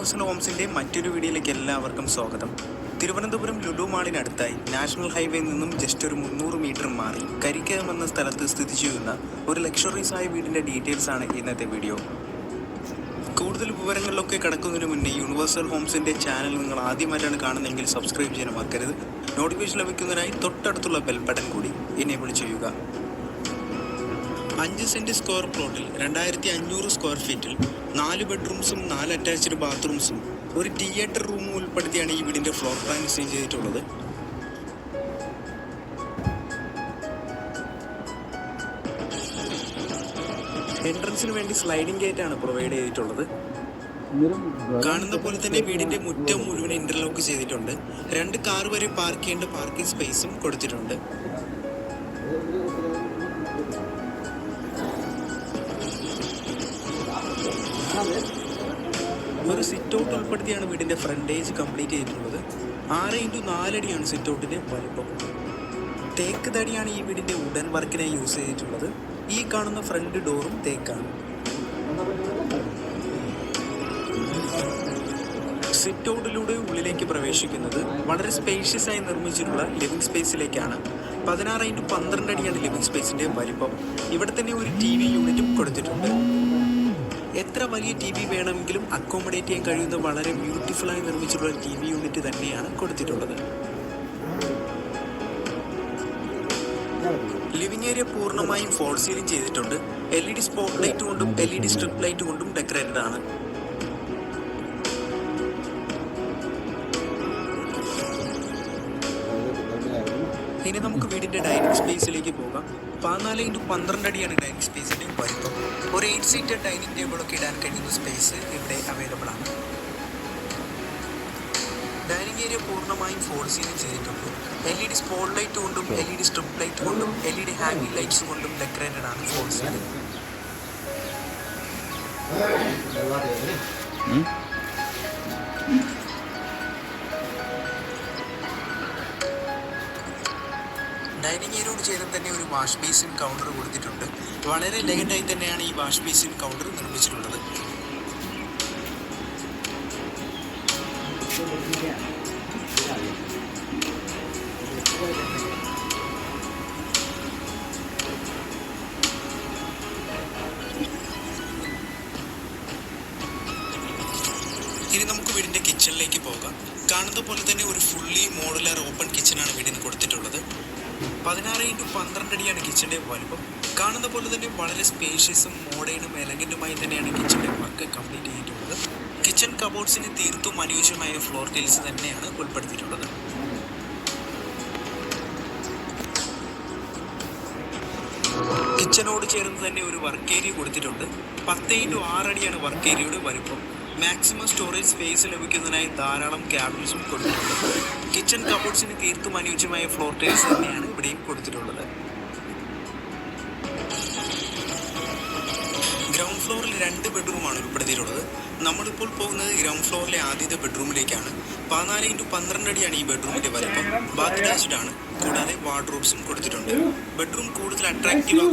Universal ഹോംസിൻ്റെ മറ്റൊരു വീഡിയോയിലേക്ക് എല്ലാവർക്കും സ്വാഗതം. തിരുവനന്തപുരം ലുലു മാളിനടുത്തായി നാഷണൽ ഹൈവേയിൽ നിന്നും ജസ്റ്റ് ഒരു 300 മീറ്റർ മാറി കരിക്കകം എന്ന സ്ഥലത്ത് സ്ഥിതി ചെയ്യുന്ന ഒരു ലക്ഷറീസ് ആയ വീടിൻ്റെ ഡീറ്റെയിൽസ് ആണ് ഇന്നത്തെ വീഡിയോ. കൂടുതൽ വിവരങ്ങളിലൊക്കെ കടക്കുന്നതിന് മുന്നേ യൂണിവേഴ്സൽ ഹോംസിൻ്റെ ചാനൽ നിങ്ങൾ ആദ്യമായിട്ടാണ് കാണുന്നതെങ്കിൽ സബ്സ്ക്രൈബ് ചെയ്യാൻ മറക്കരുത്. നോട്ടിഫിക്കേഷൻ ലഭിക്കുന്നതിനായി തൊട്ടടുത്തുള്ള ബെൽ ബട്ടൺ കൂടി എനേബിൾ ചെയ്യുക. 5 സെൻറ്റ് സ്ക്വയർ പ്ലോട്ടിൽ 2500 സ്ക്വയർ ഫീറ്റിൽ 4 ബെഡ്റൂംസും 4 അറ്റാച്ച്ഡ് ബാത്റൂംസും ഒരു തിയേറ്റർ റൂമും ഉൾപ്പെടുത്തിയാണ് ഈ വീടിൻ്റെ ഫ്ലോർ പ്ലാൻ ഡിസൈൻ ചെയ്തിട്ടുള്ളത്. എൻട്രൻസിന് വേണ്ടി സ്ലൈഡിംഗ് ഗേറ്റ് ആണ് പ്രൊവൈഡ് ചെയ്തിട്ടുള്ളത്. കാണുന്ന പോലെ തന്നെ വീടിന്റെ മുറ്റം മുഴുവൻ ഇന്റർലോക്ക് ചെയ്തിട്ടുണ്ട്. 2 കാർ വരെ പാർക്ക് ചെയ്യേണ്ട പാർക്കിംഗ് സ്പേസും കൊടുത്തിട്ടുണ്ട്. ഒരു സിറ്റ് ഔട്ട് ഉൾപ്പെടുത്തിയാണ് വീടിന്റെ ഫ്രണ്ടേജ് കംപ്ലീറ്റ് ചെയ്തിട്ടുള്ളത്. 6x4 അടിയാണ് സിറ്റ് ഔട്ടിന്റെ വലിപ്പം. തേക്ക് തടിയാണ് ഈ വീടിന്റെ വുഡൻ വർക്കിനായി യൂസ് ചെയ്തിട്ടുള്ളത്. ഈ കാണുന്ന ഫ്രണ്ട് ഡോറും തേക്കാണ്. സിറ്റ് ഔട്ടിലൂടെ ഉള്ളിലേക്ക് പ്രവേശിക്കുന്നത് വളരെ സ്പേഷ്യസ് ആയി നിർമ്മിച്ചിട്ടുള്ള ലിവിംഗ് സ്പേസിലേക്കാണ്. 16x12 അടിയാണ് ലിവിംഗ് സ്പേസിന്റെ വലിപ്പം. ഇവിടെ തന്നെ ഒരു TV യൂണിറ്റും കൊടുത്തിട്ടുണ്ട്. എത്ര വലിയ TV വേണമെങ്കിലും അക്കോമഡേറ്റ് ചെയ്യാൻ കഴിയുന്ന വളരെ ബ്യൂട്ടിഫുള്ളായി നിർമ്മിച്ചിട്ടുള്ള TV യൂണിറ്റ് തന്നെയാണ് കൊടുത്തിട്ടുള്ളത്. ലിവിംഗ് ഏരിയ പൂർണ്ണമായും ഫോൾ സീലിംഗ് ചെയ്തിട്ടുണ്ട്. LED സ്പോട്ട് ലൈറ്റ് കൊണ്ടും LED സ്ട്രിപ്പ് ലൈറ്റ് കൊണ്ടും ഡെക്കറേറ്റഡ് ആണ്. ഇനി നമുക്ക് വീടിന്റെ ഡൈനിങ് സ്പേസിലേക്ക് പോകാം. 14x12 അടിയാണ് ഡൈനിങ് സ്പേസിന്റെ വലിപ്പം. ഒരു 8 സീറ്റർ ഡൈനിങ് ടേബിളൊക്കെ ഇടാൻ കഴിയുന്ന സ്പേസ് ഇവിടെ അവൈലബിൾ ആണ്. ഡൈനിങ് ഏരിയ പൂർണ്ണമായും ഫോൾ സീലിംഗ് ചെയ്തിട്ടുണ്ട്. LED സ്പോട്ട് ലൈറ്റ് കൊണ്ടും LED സ്ട്രിപ്പ് ലൈറ്റ് കൊണ്ടും LED ഹാങ്ങിങ് ലൈറ്റ്സ് കൊണ്ടും ഡെക്കറേറ്റഡ് ആണ് ഫോൾ സീലിംഗ്. ഡൈനിങ് ഏരിയയോട് ചേർന്ന് തന്നെ ഒരു വാഷ് ബേസിൻ കൗണ്ടർ കൊടുത്തിട്ടുണ്ട്. വളരെ ലെഗറ്റായി തന്നെയാണ് ഈ വാഷ് ബേസിൻ കൗണ്ടർ നിർമ്മിച്ചിട്ടുള്ളത്. ഇനി നമുക്ക് വീടിന്റെ കിച്ചണിലേക്ക് പോകാം. കാണുന്ന പോലെ തന്നെ ഒരു ഫുള്ളി മോഡുലാർ ഓപ്പൺ കിച്ചണാണ് വീടിന് കൊടുത്തിട്ടുള്ളത്. 16x12 അടിയാണ് കിച്ചന്റെ വലുപ്പം. കാണുന്ന പോലെ തന്നെ വളരെ സ്പേഷ്യസും മോഡേണും എലഗന്റുമായി തന്നെയാണ് കിച്ചന്റെ വർക്ക് കംപ്ലീറ്റ് ചെയ്തിട്ടുള്ളത്. കിച്ചൺ കബോർഡ്സിന് തീർത്തും അനുയോജ്യമായ ഫ്ലോർ ടൈൽസ് തന്നെയാണ് ഉൾപ്പെടുത്തിയിട്ടുള്ളത്. കിച്ചനോട് ചേർന്ന് തന്നെ ഒരു വർക്ക് ഏരിയ കൊടുത്തിട്ടുണ്ട്. 10x6 അടിയാണ് വർക്ക് ഏരിയയുടെ വലുപ്പം. മാക്സിമം സ്റ്റോറേജ് സ്പേസ് ലഭിക്കുന്നതിനായി ധാരാളം ക്യാബിനറ്റ്സും കൊടുത്തിട്ടുണ്ട്. കിച്ചൺ കബോർഡ്സിന് തീർത്തും അനുയോജ്യമായ ഫ്ലോർ ടൈൽസ് തന്നെയാണ് ഇവിടെയും കൊടുത്തിട്ടുള്ളത്. ഗ്രൗണ്ട് ഫ്ലോറിൽ 2 ബെഡ്റൂമാണ് ഉൾപ്പെടുത്തിയിട്ടുള്ളത്. നമ്മളിപ്പോൾ പോകുന്നത് ഗ്രൗണ്ട് ഫ്ലോറിലെ ആദ്യത്തെ ബെഡ്റൂമിലേക്കാണ്. 14x12 അടിയാണ് ഈ ബെഡ്റൂമിന്റെ വലിപ്പം. ബാത്ത് അറ്റാച്ച്ഡ് ആണ്. കൂടാതെ വാർഡ്രോബ്സും കൊടുത്തിട്ടുണ്ട്. ബെഡ്റൂം കൂടുതൽ അട്രാക്റ്റീവ്